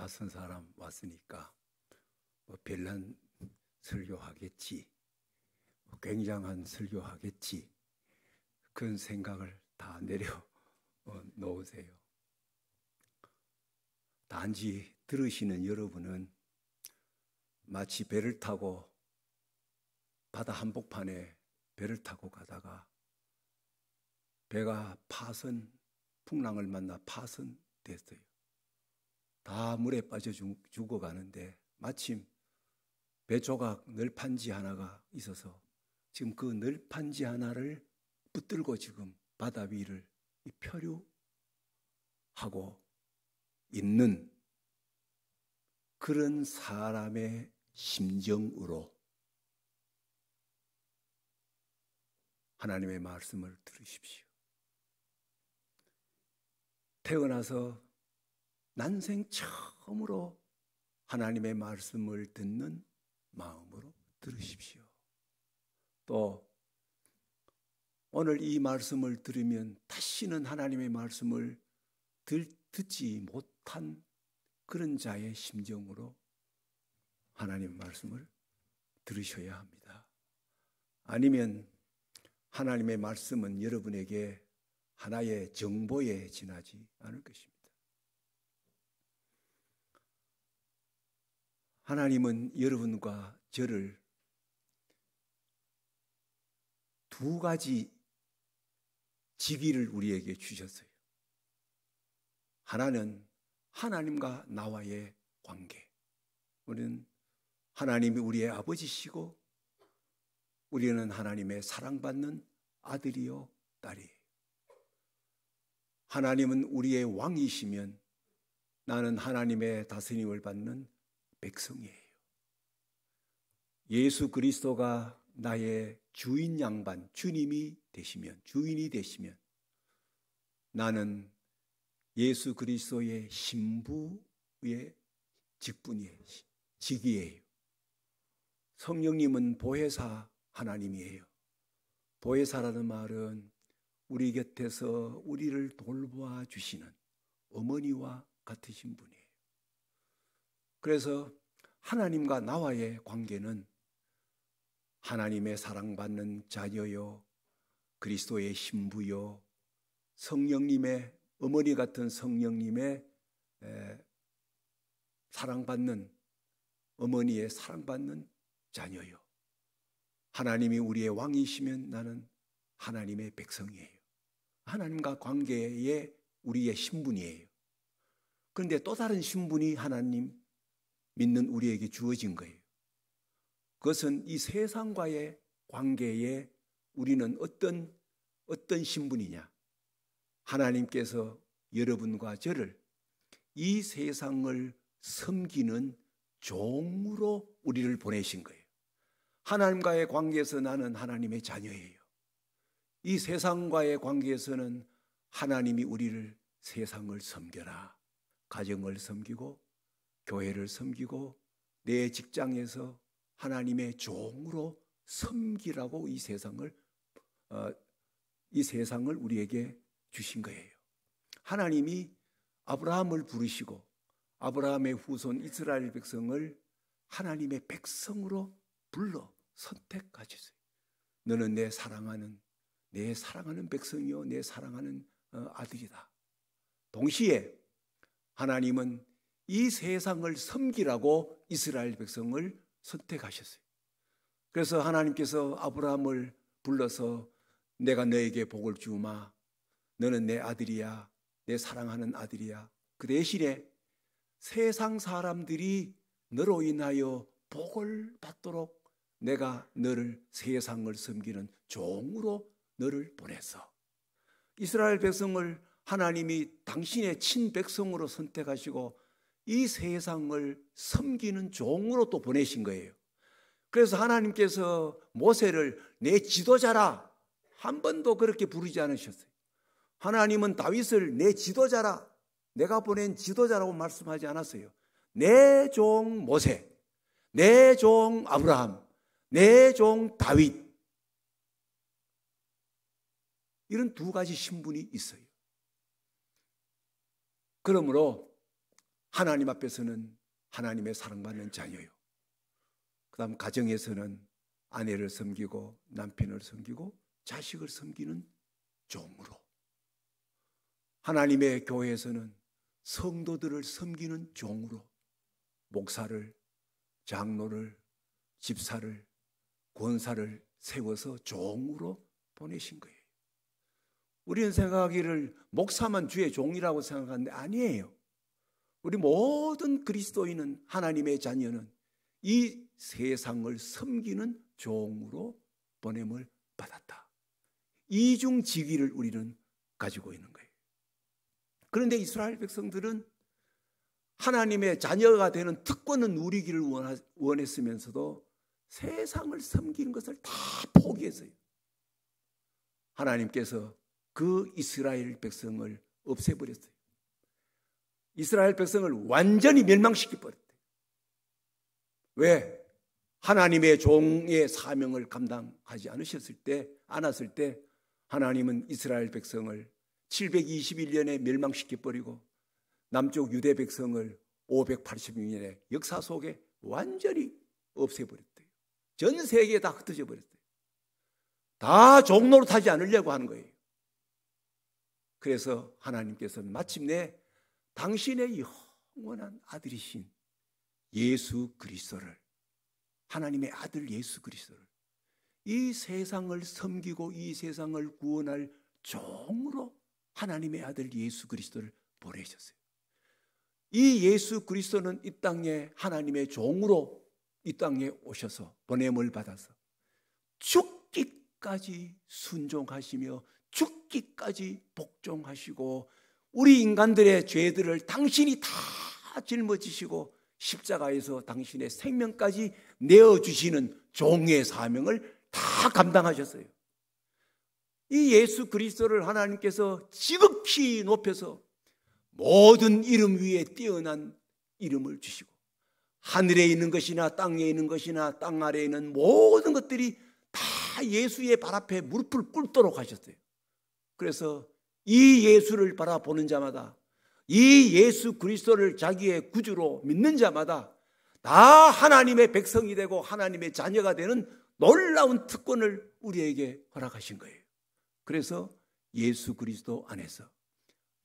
낯선 사람 왔으니까 뭐 별난 설교하겠지, 굉장한 설교하겠지, 그런 생각을 다 내려 놓으세요. 단지 들으시는 여러분은 마치 배를 타고 바다 한복판에 배를 타고 가다가 배가 풍랑을 만나 파손됐어요. 다 물에 빠져 죽어가는데 마침 배 조각 널판지 하나가 있어서 지금 그 널판지 하나를 붙들고 지금 바다 위를漂流하고 있는 그런 사람의 심정으로 하나님의 말씀을 들으십시오. 태어나서 난생 처음으로 하나님의 말씀을 듣는 마음으로 들으십시오. 또 오늘 이 말씀을 들으면 다시는 하나님의 말씀을 듣지 못한 그런 자의 심정으로 하나님의 말씀을 들으셔야 합니다. 아니면 하나님의 말씀은 여러분에게 하나의 정보에 지나지 않을 것입니다. 하나님은 여러분과 저를 두 가지 직위를 우리에게 주셨어요. 하나는 하나님과 나와의 관계. 우리는 하나님이 우리의 아버지시고 우리는 하나님의 사랑받는 아들이요 딸이에요. 하나님은 우리의 왕이시면 나는 하나님의 다스림을 받는 백성이에요. 예수 그리스도가 나의 주인 양반, 주님이 되시면, 주인이 되시면 나는 예수 그리스도의 신부의 직분이에요. 직위예요. 성령님은 보혜사 하나님이에요. 보혜사라는 말은 우리 곁에서 우리를 돌보아 주시는 어머니와 같으신 분이에요. 그래서 하나님과 나와의 관계는 하나님의 사랑받는 자녀요, 그리스도의 신부요, 성령님의 어머니 같은 성령님의 사랑받는 어머니의 사랑받는 자녀요. 하나님이 우리의 왕이시면 나는 하나님의 백성이에요. 하나님과 관계의 우리의 신분이에요. 그런데 또 다른 신분이 하나님 믿는 우리에게 주어진 거예요. 그것은 이 세상과의 관계에 우리는 어떤 신분이냐? 하나님께서 여러분과 저를 이 세상을 섬기는 종으로 우리를 보내신 거예요. 하나님과의 관계에서 나는 하나님의 자녀예요. 이 세상과의 관계에서는 하나님이 우리를 세상을 섬겨라, 가정을 섬기고 교회를 섬기고 내 직장에서 하나님의 종으로 섬기라고 이 세상을 우리에게 주신 거예요. 하나님이 아브라함을 부르시고 아브라함의 후손 이스라엘 백성을 하나님의 백성으로 불러 선택하셨어요. 너는 내 사랑하는 백성이요, 내 사랑하는 아들이다. 동시에 하나님은 이 세상을 섬기라고 이스라엘 백성을 선택하셨어요. 그래서 하나님께서 아브라함을 불러서 내가 너에게 복을 주마, 너는 내 아들이야, 내 사랑하는 아들이야. 그 대신에 세상 사람들이 너로 인하여 복을 받도록 내가 너를 세상을 섬기는 종으로 너를 보내서 이스라엘 백성을 하나님이 당신의 친백성으로 선택하시고 이 세상을 섬기는 종으로 또 보내신 거예요. 그래서 하나님께서 모세를 내 지도자라 한 번도 그렇게 부르지 않으셨어요. 하나님은 다윗을 내 지도자라, 내가 보낸 지도자라고 말씀하지 않았어요. 내 종 모세, 내 종 아브라함, 내 종 다윗, 이런 두 가지 신분이 있어요. 그러므로 하나님 앞에서는 하나님의 사랑받는 자녀요. 그 다음 가정에서는 아내를 섬기고 남편을 섬기고 자식을 섬기는 종으로, 하나님의 교회에서는 성도들을 섬기는 종으로 목사를, 장로를, 집사를, 권사를 세워서 종으로 보내신 거예요. 우리는 생각하기를 목사만 주의 종이라고 생각하는데 아니에요. 우리 모든 그리스도인은, 하나님의 자녀는 이 세상을 섬기는 종으로 보냄을 받았다. 이중 직위를 우리는 가지고 있는 거예요. 그런데 이스라엘 백성들은 하나님의 자녀가 되는 특권은 누리기를 원했으면서도 세상을 섬기는 것을 다 포기했어요. 하나님께서 그 이스라엘 백성을 없애버렸어요. 이스라엘 백성을 완전히 멸망시켜버렸대요. 왜? 하나님의 종의 사명을 감당하지 않았을 때 하나님은 이스라엘 백성을 721년에 멸망시켜버리고 남쪽 유대 백성을 586년에 역사 속에 완전히 없애버렸대요. 전 세계에 다 흩어져 버렸대요. 다 종노릇하지 않으려고 하는 거예요. 그래서 하나님께서는 마침내 당신의 영원한 아들이신 예수 그리스도를, 하나님의 아들 예수 그리스도를 이 세상을 섬기고 이 세상을 구원할 종으로 하나님의 아들 예수 그리스도를 보내셨어요. 이 예수 그리스도는 이 땅에 하나님의 종으로 이 땅에 오셔서 보냄을 받아서 죽기까지 순종하시며 죽기까지 복종하시고 우리 인간들의 죄들을 당신이 다 짊어지시고 십자가에서 당신의 생명까지 내어주시는 종의 사명을 다 감당하셨어요. 이 예수 그리스도를 하나님께서 지극히 높여서 모든 이름 위에 뛰어난 이름을 주시고 하늘에 있는 것이나 땅에 있는 것이나 땅 아래에 있는 모든 것들이 다 예수의 발 앞에 무릎을 꿇도록 하셨어요. 그래서 이 예수를 바라보는 자마다, 이 예수 그리스도를 자기의 구주로 믿는 자마다 다 하나님의 백성이 되고 하나님의 자녀가 되는 놀라운 특권을 우리에게 허락하신 거예요. 그래서 예수 그리스도 안에서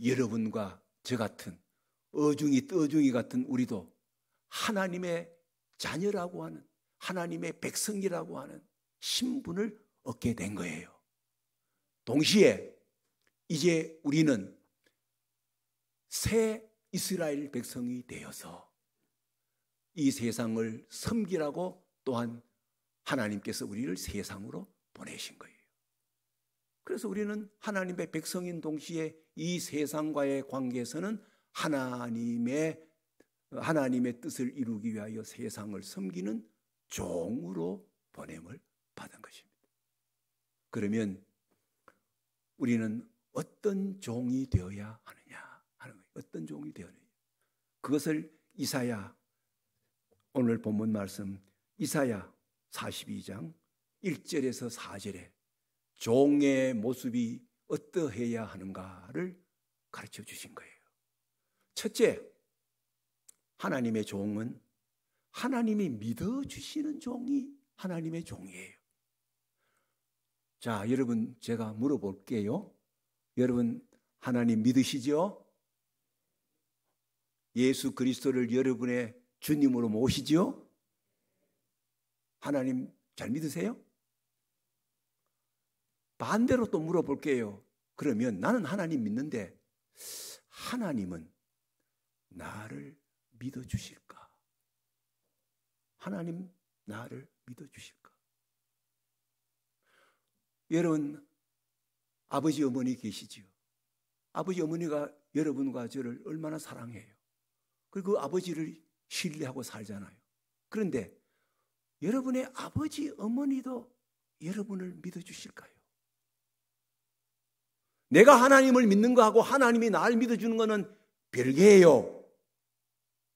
여러분과 저 같은 어중이 떠중이 같은 우리도 하나님의 자녀라고 하는, 하나님의 백성이라고 하는 신분을 얻게 된 거예요. 동시에 이제 우리는 새 이스라엘 백성이 되어서 이 세상을 섬기라고 또한 하나님께서 우리를 세상으로 보내신 거예요. 그래서 우리는 하나님의 백성인 동시에 이 세상과의 관계에서는 하나님의 뜻을 이루기 위하여 세상을 섬기는 종으로 보냄을 받은 것입니다. 그러면 우리는 어떤 종이 되어야 하느냐 하는 거예요. 어떤 종이 되어야 하느냐. 그것을 이사야, 오늘 본문 말씀 이사야 42장 1절에서 4절에 종의 모습이 어떠해야 하는가를 가르쳐 주신 거예요. 첫째, 하나님의 종은 하나님이 믿어주시는 종이 하나님의 종이에요. 자, 여러분 제가 물어볼게요. 여러분 하나님 믿으시죠? 예수 그리스도를 여러분의 주님으로 모시죠? 하나님 잘 믿으세요? 반대로 또 물어볼게요. 그러면 나는 하나님 믿는데 하나님은 나를 믿어주실까? 하나님 나를 믿어주실까? 여러분 아버지 어머니 계시지요? 아버지 어머니가 여러분과 저를 얼마나 사랑해요. 그리고 아버지를 신뢰하고 살잖아요. 그런데 여러분의 아버지 어머니도 여러분을 믿어주실까요? 내가 하나님을 믿는 거하고 하나님이 나를 믿어주는 거는 별개예요.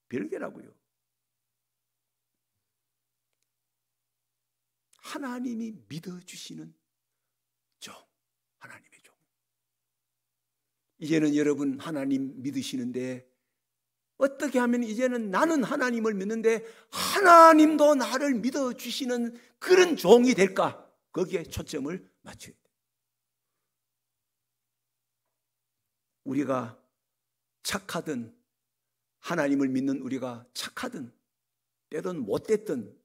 별개라고요. 하나님이 믿어주시는 종, 하나님의 종. 이제는 여러분 하나님 믿으시는데 어떻게 하면 이제는 나는 하나님을 믿는데 하나님도 나를 믿어주시는 그런 종이 될까? 거기에 초점을 맞춰야 돼요. 우리가 착하든 하나님을 믿는 우리가 착하든 때론 못됐든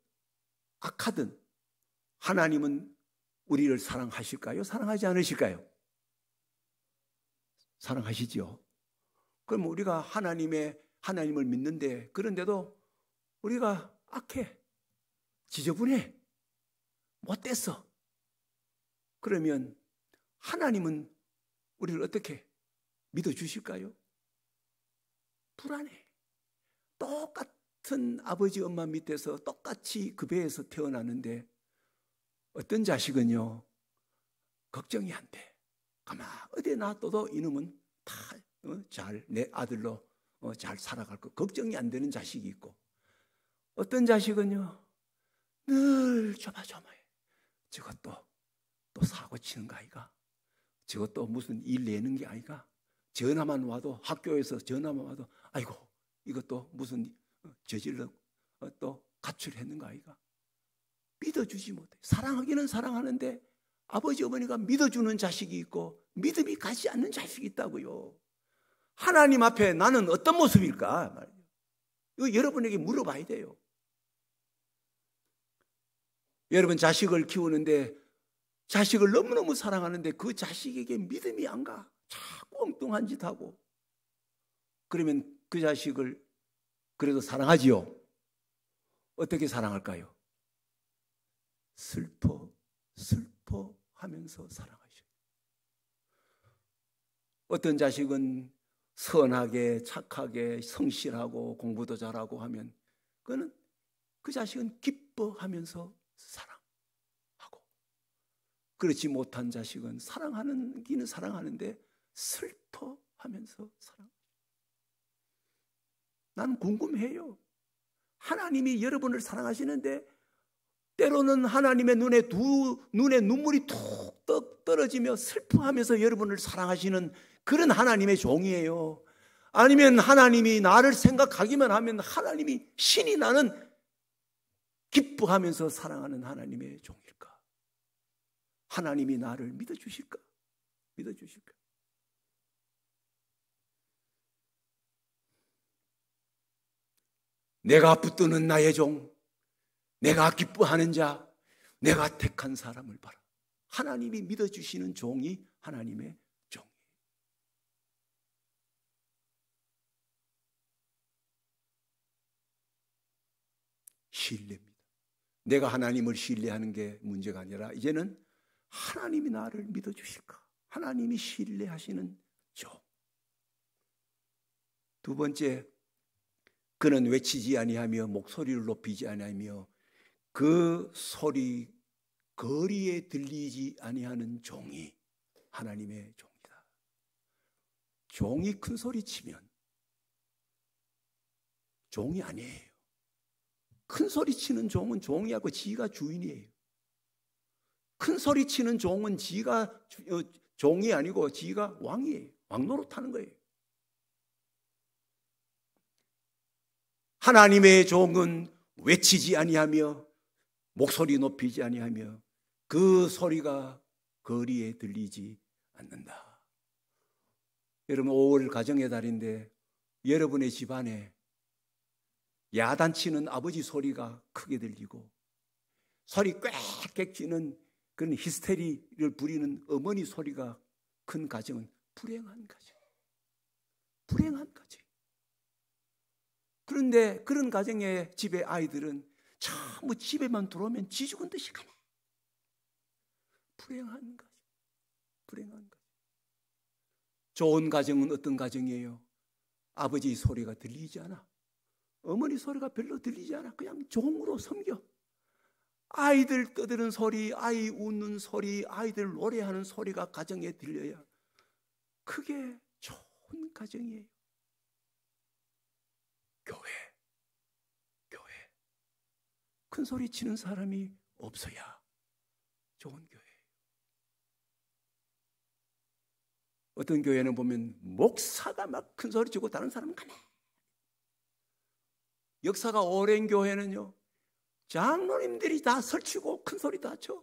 악하든 하나님은 우리를 사랑하실까요? 사랑하지 않으실까요? 사랑하시지요. 그럼 우리가 하나님을 믿는데 그런데도 우리가 악해, 지저분해, 못됐어. 그러면 하나님은 우리를 어떻게 믿어주실까요? 불안해. 똑같은 아버지 엄마 밑에서 똑같이 그 배에서 태어났는데 어떤 자식은요 걱정이 안 돼. 가만 어디에 놔둬도 이놈은 다 잘 내 아들로 잘 살아갈 거. 걱정이 안 되는 자식이 있고 어떤 자식은요 늘 조마조마해. 저것도 또 사고 치는 거 아이가? 저것도 무슨 일 내는 게 아이가? 전화만 와도 학교에서 전화만 와도 아이고 이것도 무슨 저질러 또 가출했는 거 아이가? 믿어주지 못해. 사랑하기는 사랑하는데 아버지 어머니가 믿어주는 자식이 있고 믿음이 가지 않는 자식이 있다고요. 하나님 앞에 나는 어떤 모습일까? 이거 여러분에게 물어봐야 돼요. 여러분 자식을 키우는데 자식을 너무너무 사랑하는데 그 자식에게 믿음이 안 가. 자꾸 엉뚱한 짓 하고. 그러면 그 자식을 그래도 사랑하지요. 어떻게 사랑할까요? 슬퍼하면서 사랑하셔요. 어떤 자식은 선하게 착하게 성실하고 공부도 잘하고 하면 그거는 그 자식은 기뻐하면서 사랑하고, 그렇지 못한 자식은 사랑하기는 사랑하는데 슬퍼하면서 사랑해요. 나는 궁금해요. 하나님이 여러분을 사랑하시는데 때로는 하나님의 눈에 눈물이 툭 떨어지며 슬퍼하면서 여러분을 사랑하시는 그런 하나님의 종이에요. 아니면 하나님이 나를 생각하기만 하면 하나님이 신이 나는 기뻐하면서 사랑하는 하나님의 종일까? 하나님이 나를 믿어주실까? 믿어주실까? 내가 붙드는 나의 종, 내가 기뻐하는 자, 내가 택한 사람을 봐라. 하나님이 믿어주시는 종이 하나님의 종이에요. 신뢰입니다. 내가 하나님을 신뢰하는 게 문제가 아니라 이제는 하나님이 나를 믿어주실까? 하나님이 신뢰하시는 종. 두 번째, 그는 외치지 아니하며 목소리를 높이지 아니하며 그 소리 거리에 들리지 아니하는 종이 하나님의 종이다. 종이 큰 소리 치면 종이 아니에요. 큰 소리 치는 종은 종이하고 지가 주인이에요. 큰 소리 치는 종은 지가 종이 아니고 지가 왕이에요. 왕 노릇하는 거예요. 하나님의 종은 외치지 아니하며 목소리 높이지 아니하며 그 소리가 거리에 들리지 않는다. 여러분 5월 가정의 달인데 여러분의 집안에 야단치는 아버지 소리가 크게 들리고 소리 꽥꽥 치는 그런 히스테리를 부리는 어머니 소리가 큰 가정은 불행한 가정. 불행한 가정. 그런데 그런 가정의 집의 아이들은 전부 집에만 들어오면 지죽은 듯이 가만. 불행한 가정. 불행한 가정. 좋은 가정은 어떤 가정이에요? 아버지 소리가 들리지 않아. 어머니 소리가 별로 들리지 않아. 그냥 종으로 섬겨. 아이들 떠드는 소리, 아이 웃는 소리, 아이들 노래하는 소리가 가정에 들려야 그게 좋은 가정이에요. 교회. 큰 소리 치는 사람이 없어야 좋은 교회예요. 어떤 교회는 보면 목사가 막 큰 소리 치고 다른 사람은 가만히 역사가 오랜 교회는요, 장로님들이 다 설치고 큰 소리 다 쳐.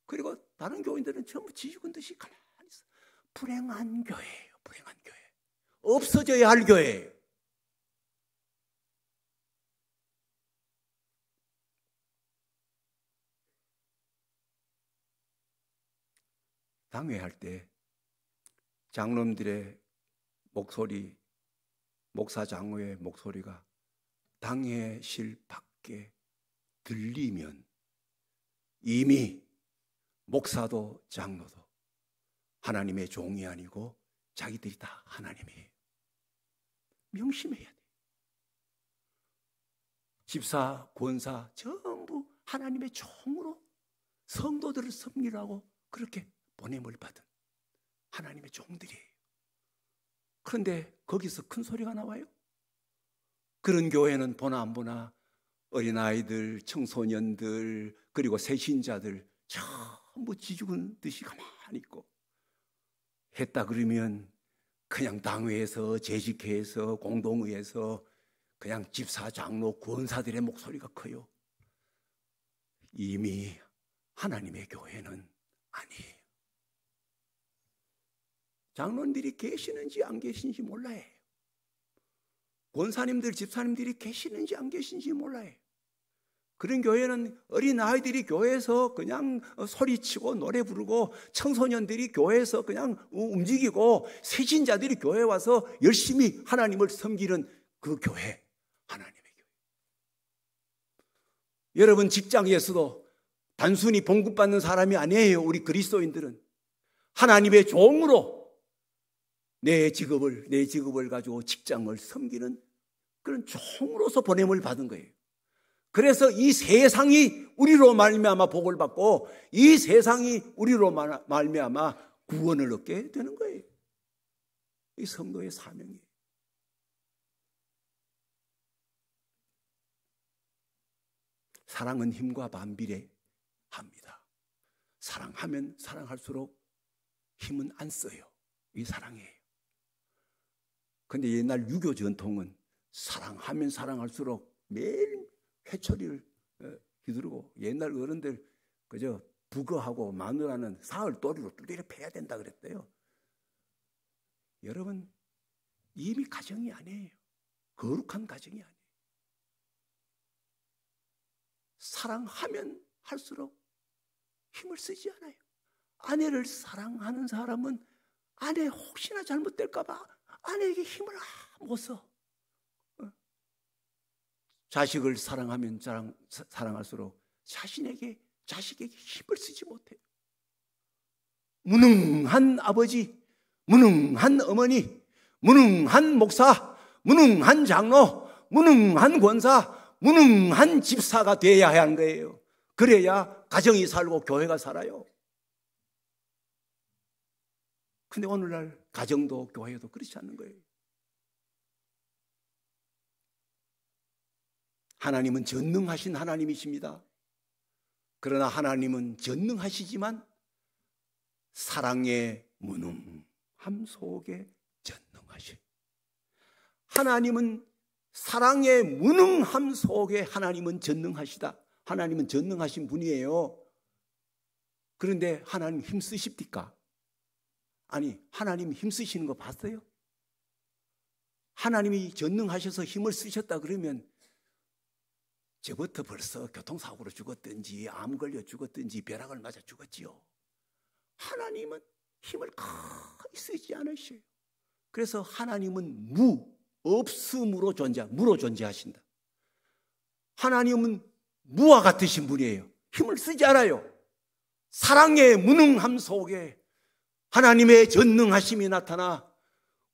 그리고 다른 교인들은 전부 지죽은 듯이 가만히 있어. 불행한 교회예요. 불행한 교회. 없어져야 할 교회예요. 당회할 때 장로님들의 목소리, 목사 장로의 목소리가 당회실 밖에 들리면 이미 목사도 장로도 하나님의 종이 아니고 자기들이 다 하나님이에요. 명심해야 돼요. 집사, 권사 전부 하나님의 종으로 성도들을 섬기라고 그렇게 보냄을 받은 하나님의 종들이에요. 그런데 거기서 큰 소리가 나와요? 그런 교회는 보나 안 보나 어린아이들, 청소년들, 그리고 새신자들 전부 지죽은 듯이 가만히 있고, 했다 그러면 그냥 당회에서, 재직회에서, 공동회에서 그냥 집사, 장로, 권사들의 목소리가 커요. 이미 하나님의 교회는 아니에요. 장로님들이 계시는지 안 계시는지 몰라요. 권사님들, 집사님들이 계시는지 안 계시는지 몰라요. 그런 교회는 어린아이들이 교회에서 그냥 소리치고 노래 부르고, 청소년들이 교회에서 그냥 움직이고, 새신자들이 교회에 와서 열심히 하나님을 섬기는 그 교회, 하나님의 교회. 여러분, 직장에서도 단순히 봉급받는 사람이 아니에요. 우리 그리스도인들은 하나님의 종으로 내 직업을 가지고 직장을 섬기는 그런 종으로서 보냄을 받은 거예요. 그래서 이 세상이 우리로 말미암아 복을 받고, 이 세상이 우리로 말미암아 구원을 얻게 되는 거예요. 이 성도의 사명이에요. 사랑은 힘과 반비례합니다. 사랑하면 사랑할수록 힘은 안 써요. 이 사랑이에요. 근데 옛날 유교 전통은 사랑하면 사랑할수록 매일 회초리를 휘두르고, 옛날 어른들 그저 북어하고 마누라는 사흘 또리로 두드려 패야 된다 그랬대요. 여러분, 이미 가정이 아니에요. 거룩한 가정이 아니에요. 사랑하면 할수록 힘을 쓰지 않아요. 아내를 사랑하는 사람은 아내 혹시나 잘못될까 봐 아내에게 힘을 못 써. 자식을 사랑하면 사랑할수록 자식에게 힘을 쓰지 못해요. 무능한 아버지, 무능한 어머니, 무능한 목사, 무능한 장로, 무능한 권사, 무능한 집사가 돼야 하는 거예요. 그래야 가정이 살고 교회가 살아요. 근데 오늘날 가정도 교회도 그렇지 않는 거예요. 하나님은 전능하신 하나님이십니다. 그러나 하나님은 전능하시지만 사랑의 무능함 속에 전능하셔요. 하나님은 사랑의 무능함 속에 하나님은 전능하시다. 하나님은 전능하신 분이에요. 그런데 하나님 힘쓰십니까? 아니, 하나님 힘쓰시는 거 봤어요? 하나님이 전능하셔서 힘을 쓰셨다 그러면 저부터 벌써 교통사고로 죽었든지 암 걸려 죽었든지 벼락을 맞아 죽었지요. 하나님은 힘을 거의 쓰지 않으셔요. 그래서 하나님은 없음으로 무로 존재하신다. 하나님은 무와 같으신 분이에요. 힘을 쓰지 않아요. 사랑의 무능함 속에 하나님의 전능하심이 나타나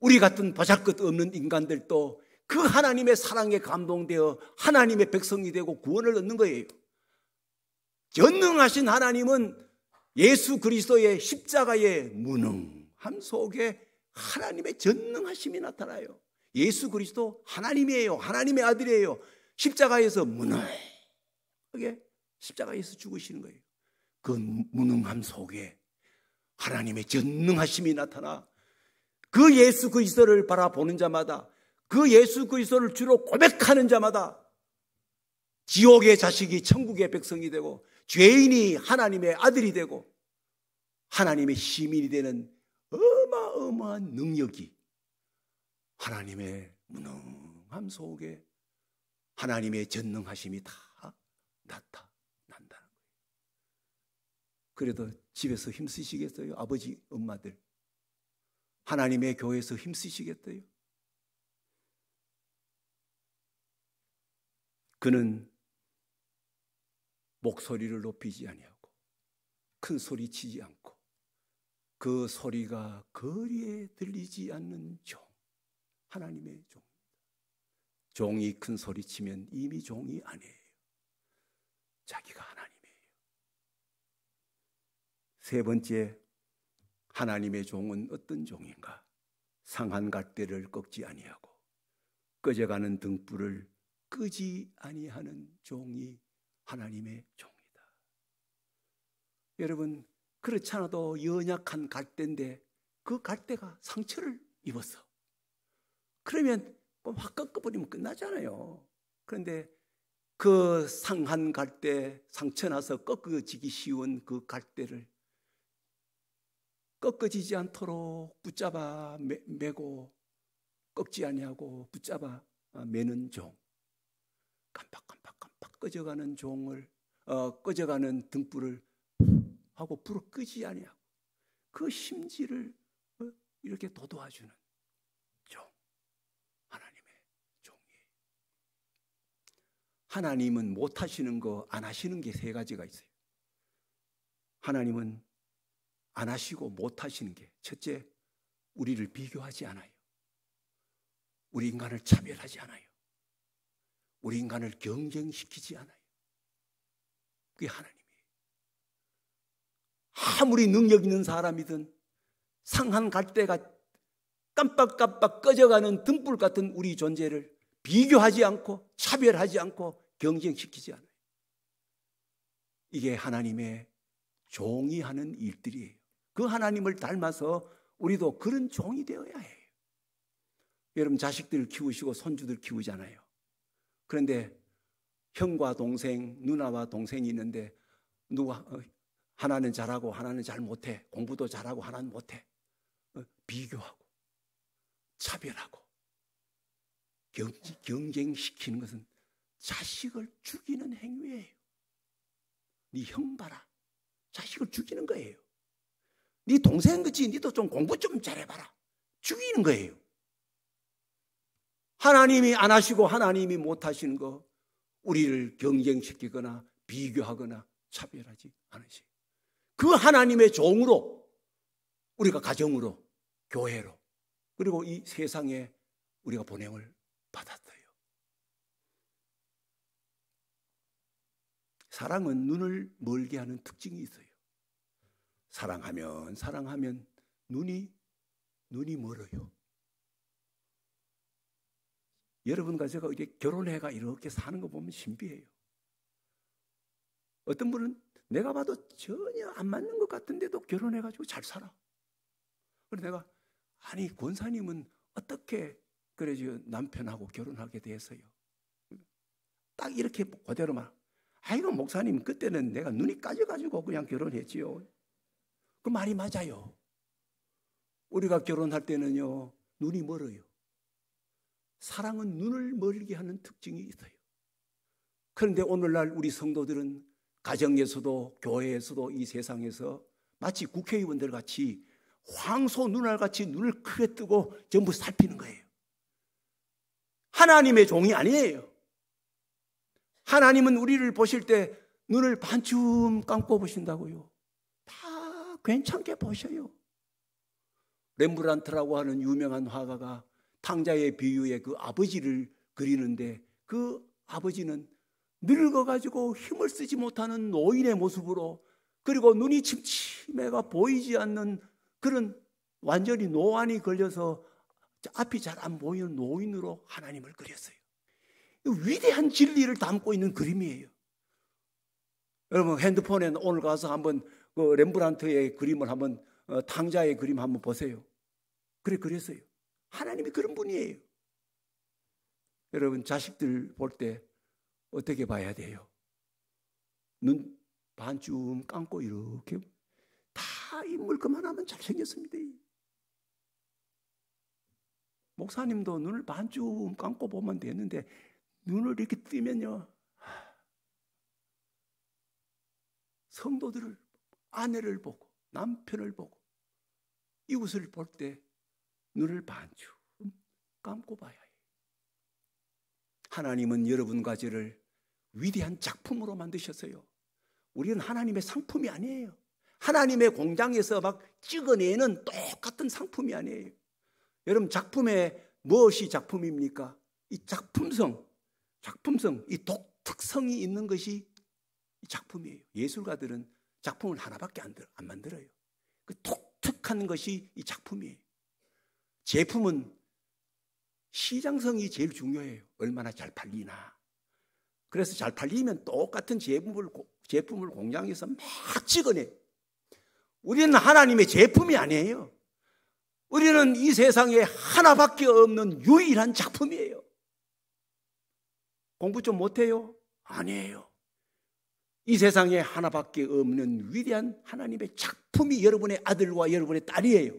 우리 같은 보잘것없는 인간들도 그 하나님의 사랑에 감동되어 하나님의 백성이 되고 구원을 얻는 거예요. 전능하신 하나님은 예수 그리스도의 십자가의 무능함 속에 하나님의 전능하심이 나타나요. 예수 그리스도 하나님이에요. 하나님의 아들이에요. 십자가에서 무능하게 십자가에서 죽으시는 거예요. 그 무능함 속에 하나님의 전능하심이 나타나 그 예수 그리스도를 바라보는 자마다 그 예수 그리스도를 주로 고백하는 자마다 지옥의 자식이 천국의 백성이 되고 죄인이 하나님의 아들이 되고 하나님의 시민이 되는 어마어마한 능력이 하나님의 무능함 속에 하나님의 전능하심이 다 나타난다는 거예요. 그래도 집에서 힘쓰시겠어요? 아버지, 엄마들. 하나님의 교회에서 힘쓰시겠어요? 그는 목소리를 높이지 아니하고 큰 소리 치지 않고 그 소리가 거리에 들리지 않는 종, 하나님의 종. 종이 큰 소리 치면 이미 종이 아니에요. 자기가 하나님이에요. 세 번째, 하나님의 종은 어떤 종인가? 상한 갈대를 꺾지 아니하고 꺼져가는 등불을 끄지 아니하는 종이 하나님의 종이다. 여러분, 그렇지 않아도 연약한 갈대인데 그 갈대가 상처를 입었어. 그러면 확 꺾어버리면 끝나잖아요. 그런데 그 상한 갈대, 상처 나서 꺾어지기 쉬운 그 갈대를 꺾어지지 않도록 붙잡아 매고 꺾지 아니하고 붙잡아 매는 종. 깜빡깜빡깜빡 꺼져가는 종을 꺼져가는 등불을 하고 불을 끄지 아니하고 그 심지를 이렇게 도와주는 종, 하나님의 종이에요. 하나님은 못하시는 거 안 하시는 게 세 가지가 있어요. 하나님은 안 하시고 못하시는 게, 첫째, 우리를 비교하지 않아요. 우리 인간을 차별하지 않아요. 우리 인간을 경쟁시키지 않아요. 그게 하나님이에요. 아무리 능력 있는 사람이든 상한 갈대가 깜빡깜빡 꺼져가는 등불 같은 우리 존재를 비교하지 않고 차별하지 않고 경쟁시키지 않아요. 이게 하나님의 종이 하는 일들이에요. 그 하나님을 닮아서 우리도 그런 종이 되어야 해요. 여러분, 자식들 키우시고 손주들 키우잖아요. 그런데 형과 동생, 누나와 동생이 있는데 누가 하나는 잘하고 하나는 잘 못해. 공부도 잘하고 하나는 못해. 비교하고 차별하고 경쟁시키는 것은 자식을 죽이는 행위예요. 네 형 봐라. 자식을 죽이는 거예요. 네 동생 그치? 니도 좀 공부 좀 잘해봐라. 죽이는 거예요. 하나님이 안 하시고 하나님이 못 하시는 거 우리를 경쟁시키거나 비교하거나 차별하지 않으세요. 그 하나님의 종으로 우리가 가정으로 교회로 그리고 이 세상에 우리가 보냄을 받았어요. 사랑은 눈을 멀게 하는 특징이 있어요. 사랑하면 눈이 멀어요. 여러분과 제가 이렇게 결혼해가 이렇게 사는 거 보면 신비해요. 어떤 분은 내가 봐도 전혀 안 맞는 것 같은데도 결혼해가지고 잘 살아. 그래서 내가 아니 권사님은 어떻게 그래서 남편하고 결혼하게 됐어요? 딱 이렇게 그대로 말. 아이고 목사님 그때는 내가 눈이 까져가지고 그냥 결혼했지요. 그 말이 맞아요. 우리가 결혼할 때는요 눈이 멀어요. 사랑은 눈을 멀게 하는 특징이 있어요. 그런데 오늘날 우리 성도들은 가정에서도 교회에서도 이 세상에서 마치 국회의원들 같이 황소 눈알같이 눈을 크게 뜨고 전부 살피는 거예요. 하나님의 종이 아니에요. 하나님은 우리를 보실 때 눈을 반쯤 감고 보신다고요. 다 괜찮게 보셔요. 렘브란트라고 하는 유명한 화가가 탕자의 비유에 그 아버지를 그리는데 그 아버지는 늙어가지고 힘을 쓰지 못하는 노인의 모습으로 그리고 눈이 침침해가 보이지 않는 그런 완전히 노안이 걸려서 앞이 잘 안 보이는 노인으로 하나님을 그렸어요. 위대한 진리를 담고 있는 그림이에요. 여러분 핸드폰에 오늘 가서 한번 그 렘브란트의 그림을 한번 탕자의 그림 한번 보세요. 그래 그랬어요. 하나님이 그런 분이에요. 여러분 자식들 볼 때 어떻게 봐야 돼요? 눈 반쯤 감고 이렇게 다 인물 그만하면 잘생겼습니다. 목사님도 눈을 반쯤 감고 보면 되는데 눈을 이렇게 뜨면요, 성도들을, 아내를 보고 남편을 보고 이웃을 볼 때 눈을 반쯤 감고 봐야 해요. 하나님은 여러분과 저를 위대한 작품으로 만드셨어요. 우리는 하나님의 상품이 아니에요. 하나님의 공장에서 막 찍어내는 똑같은 상품이 아니에요. 여러분, 작품에 무엇이 작품입니까? 이 작품성, 이 독특성이 있는 것이 작품이에요. 예술가들은 작품을 하나밖에 안 만들어요. 그 독특한 것이 이 작품이에요. 제품은 시장성이 제일 중요해요. 얼마나 잘 팔리나. 그래서 잘 팔리면 똑같은 제품을 공장에서 막 찍어내요. 우리는 하나님의 제품이 아니에요. 우리는 이 세상에 하나밖에 없는 유일한 작품이에요. 공부 좀 못해요? 아니에요. 이 세상에 하나밖에 없는 위대한 하나님의 작품이 여러분의 아들과 여러분의 딸이에요.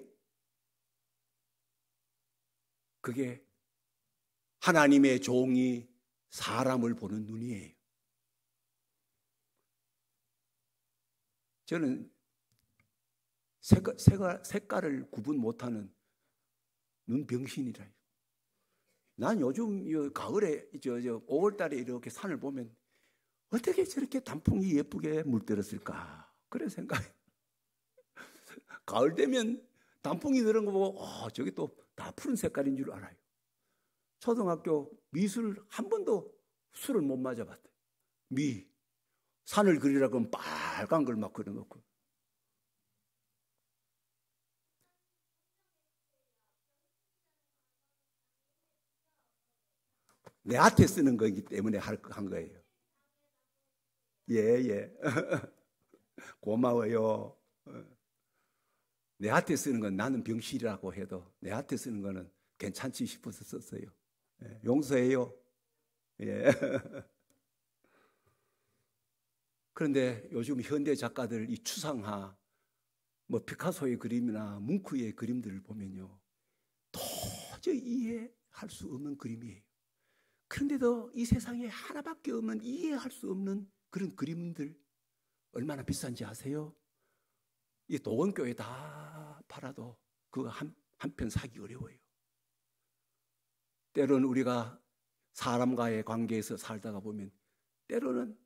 그게 하나님의 종이 사람을 보는 눈이에요. 저는 색깔을 구분 못하는 눈병신이라. 난 요즘 가을에 5월달에 이렇게 산을 보면 어떻게 저렇게 단풍이 예쁘게 물들었을까? 그런 생각이. 가을 되면 단풍이 들은 거 보고 저게 또 다 푸른 색깔인 줄 알아요. 초등학교 미술 한 번도 술을 못 맞아봤대요. 산을 그리라고 하면 빨간 걸 막 그려놓고. 내한테 쓰는 거기 때문에 한 거예요. 예. 고마워요. 내한테 쓰는 건 나는 병실이라고 해도 내한테 쓰는 거는 괜찮지 싶어서 썼어요. 용서해요. 예. 그런데 요즘 현대 작가들 이 추상화, 피카소의 그림이나 뭉크의 그림들을 보면요, 도저히 이해할 수 없는 그림이에요. 그런데도 이 세상에 하나밖에 없는, 이해할 수 없는 그런 그림들 얼마나 비싼지 아세요? 이 도원교회 다 팔아도 그거 한 편 사기 어려워요. 때로는 우리가 사람과의 관계에서 살다가 보면 때로는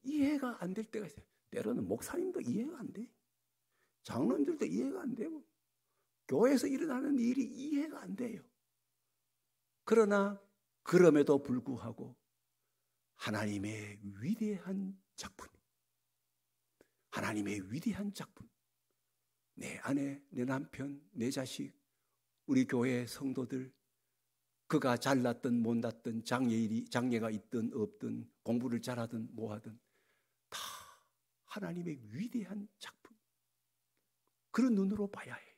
이해가 안 될 때가 있어요. 때로는 목사님도 이해가 안 돼. 장로님들도 이해가 안 되고 교회에서 일어나는 일이 이해가 안 돼요. 그러나 그럼에도 불구하고 하나님의 위대한 작품, 하나님의 위대한 작품, 내 아내, 내 남편, 내 자식, 우리 교회 성도들, 그가 잘났든 못났든 장애가 있든 없든 공부를 잘하든 뭐하든 다 하나님의 위대한 작품, 그런 눈으로 봐야 해요.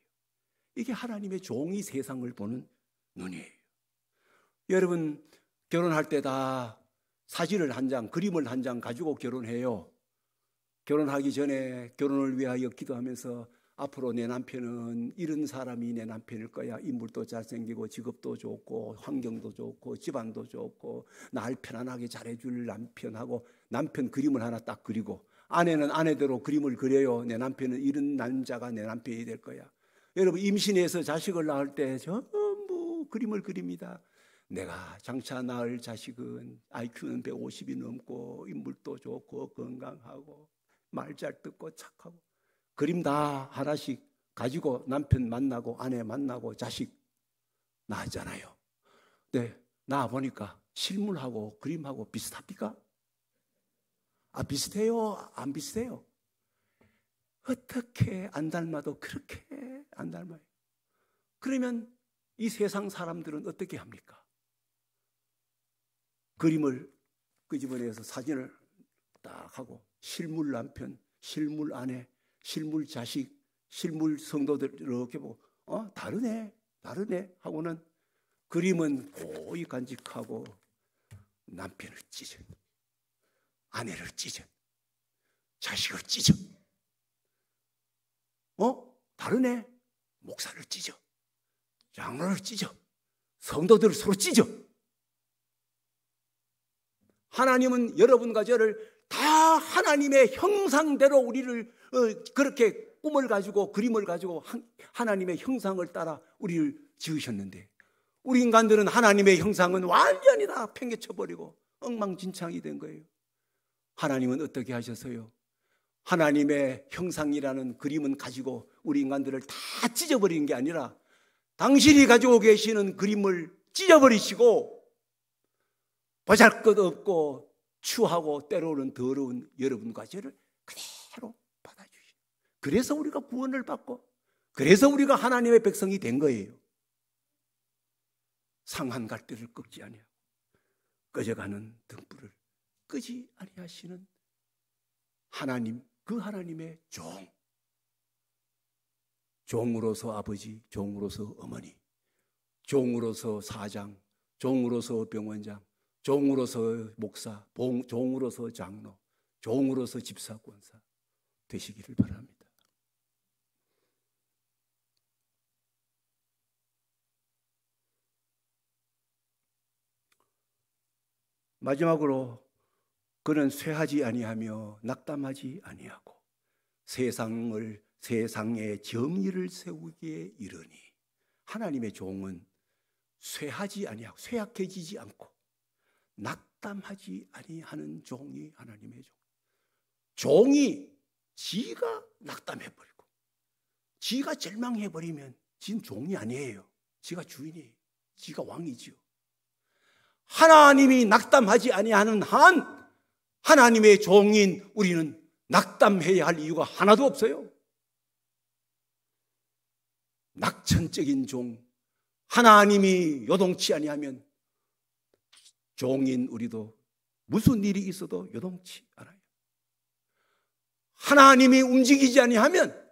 이게 하나님의 종이 세상을 보는 눈이에요. 여러분, 결혼할 때 다 사진을 한 장, 그림을 한 장 가지고 결혼해요. 결혼하기 전에 결혼을 위하여 기도하면서 앞으로 내 남편은 이런 사람이 내 남편일 거야. 인물도 잘생기고 직업도 좋고 환경도 좋고 집안도 좋고 날 편안하게 잘해줄 남편하고, 남편 그림을 하나 딱 그리고 아내는 아내대로 그림을 그려요. 내 남편은 이런 남자가 내 남편이 될 거야. 여러분, 임신해서 자식을 낳을 때 전부 그림을 그립니다. 내가 장차 낳을 자식은 IQ는 150이 넘고 인물도 좋고 건강하고 말 잘 듣고 착하고, 그림 다 하나씩 가지고 남편 만나고 아내 만나고 자식 낳았잖아요. 네, 낳아보니까 실물하고 그림하고 비슷합니까? 비슷해요? 안 비슷해요? 어떻게 안 닮아도 그렇게 안 닮아요. 그러면 이 세상 사람들은 어떻게 합니까? 그림을 끄집어내서 사진을 딱 하고 실물 남편, 실물 아내, 실물 자식, 실물 성도들 이렇게 보고 다르네 하고는 그림은 고이 간직하고 남편을 찢어, 아내를 찢어, 자식을 찢어. 다르네. 목사를 찢어, 장로를 찢어, 성도들을 서로 찢어. 하나님은 여러분과 저를 다 하나님의 형상대로 우리를 그렇게 꿈을 가지고 그림을 가지고 하나님의 형상을 따라 우리를 지으셨는데, 우리 인간들은 하나님의 형상은 완전히 다 팽개쳐버리고 엉망진창이 된 거예요. 하나님은 어떻게 하셨어요? 하나님의 형상이라는 그림은 가지고 우리 인간들을 다 찢어버리는 게 아니라 당신이 가지고 계시는 그림을 찢어버리시고 보잘것없고 추하고 때로는 더러운 여러분과 저를 그대로 받아주시고, 그래서 우리가 구원을 받고 그래서 우리가 하나님의 백성이 된 거예요. 상한 갈대를 꺾지 아니하고 꺼져가는 등불을 끄지 아니하시는 하나님, 그 하나님의 종으로서 아버지, 종으로서 어머니, 종으로서 사장, 종으로서 병원장, 종으로서 목사, 종으로서 장로, 종으로서 집사, 권사 되시기를 바랍니다. 마지막으로 그는 쇠하지 아니하며 낙담하지 아니하고 세상에 정의를 세우기에 이르니, 하나님의 종은 쇠하지 아니하고 쇠약해지지 않고 낙담하지 아니하는 종이 하나님의 종. 종이 지가 낙담해버리고 지가 절망해버리면 지는 종이 아니에요. 지가 주인이에요. 지가 왕이지요. 하나님이 낙담하지 아니하는 한 하나님의 종인 우리는 낙담해야 할 이유가 하나도 없어요. 낙천적인 종, 하나님이 요동치 아니하면 종인 우리도 무슨 일이 있어도 요동치 않아요. 하나님이 움직이지 아니하면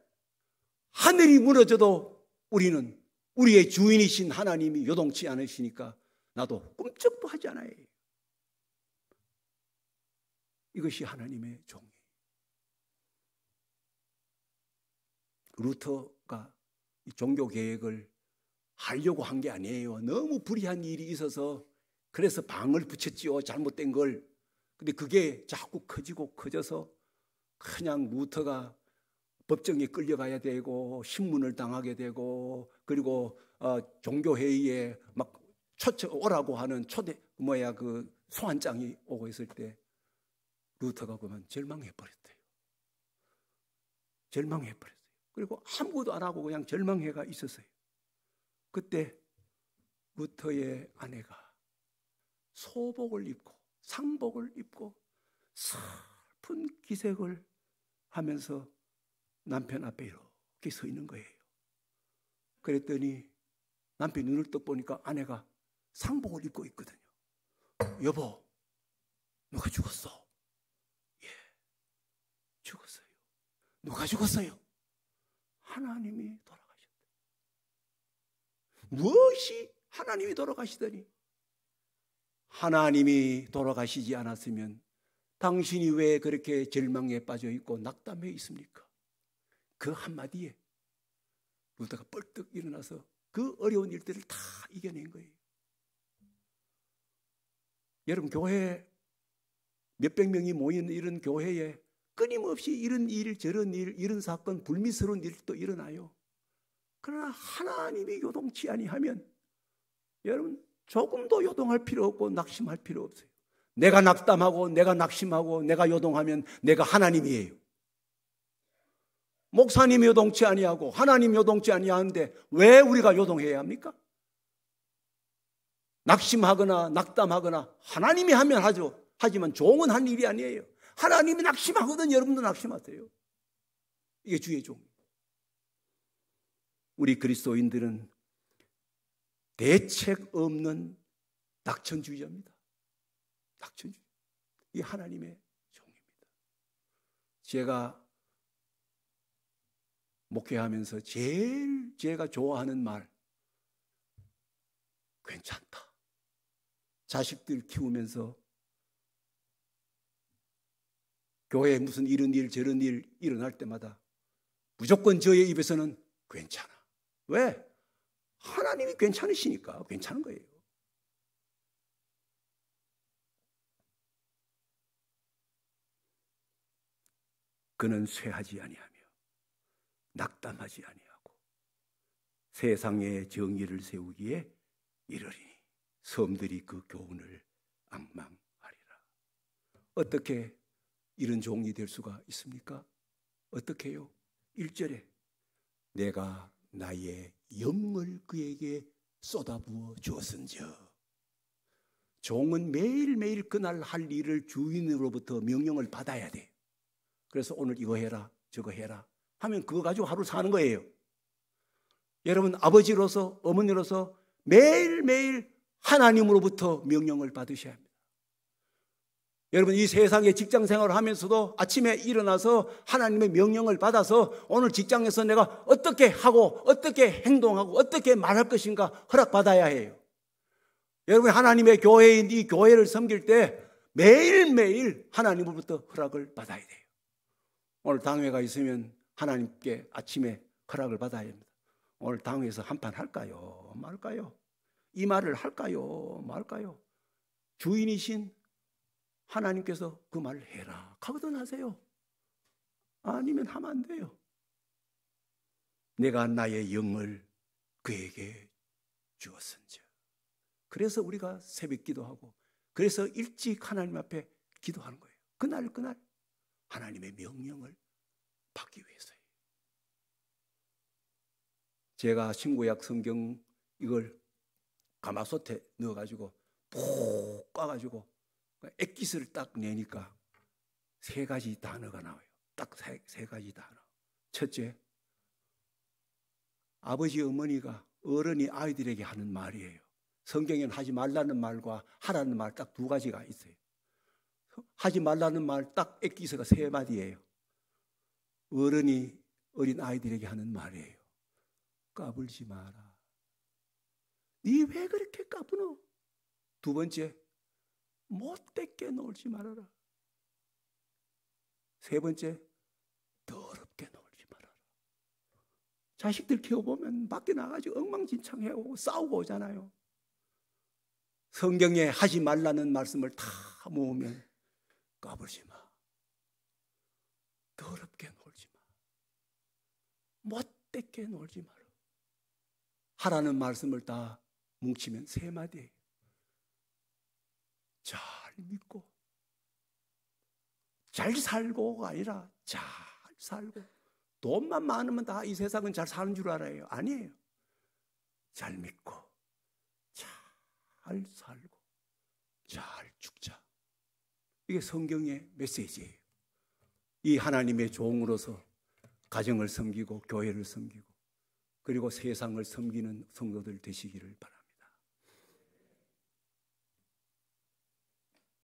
하늘이 무너져도 우리는 우리의 주인이신 하나님이 요동치 않으시니까 나도 꿈쩍도 하지 않아요. 이것이 하나님의 종이에요. 루터가 종교 개혁을 하려고 한 게 아니에요. 너무 불의한 일이 있어서 그래서 방을 붙였지요. 잘못된 걸. 근데 그게 자꾸 커져서 그냥 루터가 법정에 끌려가야 되고 신문을 당하게 되고, 그리고 종교회의에 막 오라고 하는 그 소환장이 오고 있을 때 루터가 그만 절망해버렸대요. 절망해버렸어요. 그리고 아무것도 안 하고 그냥 절망해가 있었어요. 그때 루터의 아내가 소복을 입고 상복을 입고 슬픈 기색을 하면서 남편 앞에 이렇게 서 있는 거예요. 그랬더니 남편이 눈을 떠 보니까 아내가 상복을 입고 있거든요. 여보, 누가 죽었어? 예, 죽었어요. 누가 죽었어요? 하나님이 돌아가셨다. 무엇이 하나님이 돌아가시더니, 하나님이 돌아가시지 않았으면 당신이 왜 그렇게 절망에 빠져 있고 낙담해 있습니까? 그 한마디에 루터가 벌떡 일어나서 그 어려운 일들을 다 이겨낸 거예요. 여러분, 교회 몇백 명이 모이는 이런 교회에 끊임없이 이런 일, 저런 일, 이런 사건, 불미스러운 일도 일어나요. 그러나 하나님이 요동치 아니하면 여러분 조금도 요동할 필요 없고 낙심할 필요 없어요. 내가 낙담하고 내가 낙심하고 내가 요동하면 내가 하나님이에요. 목사님이 요동치 아니하고 하나님 요동치 아니하는데 왜 우리가 요동해야 합니까? 낙심하거나 낙담하거나 하나님이 하면 하죠. 하지만 종은 한 일이 아니에요. 하나님이 낙심하거든 여러분도 낙심하세요. 이게 주의 종입니다. 우리 그리스도인들은 대책 없는 낙천주의자입니다. 낙천주의. 이게 하나님의 종입니다. 제가 목회하면서 제일 제가 좋아하는 말, 괜찮다. 자식들 키우면서 교회에 무슨 이런 일 저런 일 일어날 때마다 무조건 저의 입에서는 괜찮아. 왜? 하나님이 괜찮으시니까 괜찮은 거예요. 그는 쇠하지 아니하며 낙담하지 아니하고 세상의 정의를 세우기에 이르리니 섬들이 그 교훈을 앙망하리라. 어떻게 이런 종이 될 수가 있습니까? 어떻게 해요? 1절에 내가 나의 영을 그에게 쏟아부어 주었은즉. 종은 매일매일 그날 할 일을 주인으로부터 명령을 받아야 돼. 그래서 오늘 이거 해라 저거 해라 하면 그거 가지고 하루 사는 거예요. 여러분 아버지로서 어머니로서 매일매일 하나님으로부터 명령을 받으셔야 합니다. 여러분 이 세상에 직장 생활을 하면서도 아침에 일어나서 하나님의 명령을 받아서 오늘 직장에서 내가 어떻게 하고 어떻게 행동하고 어떻게 말할 것인가 허락받아야 해요. 여러분 하나님의 교회인 이 교회를 섬길 때 매일매일 하나님으로부터 허락을 받아야 돼요. 오늘 당회가 있으면 하나님께 아침에 허락을 받아야 합니다. 오늘 당회에서 한판 할까요? 말까요? 이 말을 할까요? 말까요? 주인이신 하나님께서 그 말을 해라 하거든 하세요. 아니면 하면 안 돼요. 내가 나의 영을 그에게 주었은즉. 그래서 우리가 새벽 기도하고 그래서 일찍 하나님 앞에 기도하는 거예요. 그날 하나님의 명령을 받기 위해서예요. 제가 신구약 성경 이걸 가마솥에 넣어가지고 푹 까가지고 액기스를 딱 내니까 3가지 단어가 나와요. 딱 세 가지 단어. 첫째, 아버지 어머니가 어른이 아이들에게 하는 말이에요. 성경에는 하지 말라는 말과 하라는 말 딱 2가지가 있어요. 하지 말라는 말 딱 액기스가 3마디예요. 어른이 어린 아이들에게 하는 말이에요. 까불지 마라. 네 왜 그렇게 까부노? 2번째, 못되게 놀지 말아라. 3번째, 더럽게 놀지 말아라. 자식들 키워보면 밖에 나가지고 엉망진창해오고 싸우고 오잖아요. 성경에 하지 말라는 말씀을 다 모으면 까불지 마. 더럽게 놀지 마. 못되게 놀지 마라. 하라는 말씀을 다 뭉치면 3마디예요. 잘 믿고 잘 살고가 아니라 잘 살고. 돈만 많으면 다 이 세상은 잘 사는 줄 알아요. 아니에요. 잘 믿고 잘 살고 잘 죽자. 이게 성경의 메시지예요. 이 하나님의 종으로서 가정을 섬기고 교회를 섬기고 그리고 세상을 섬기는 성도들 되시기를 바랍니다.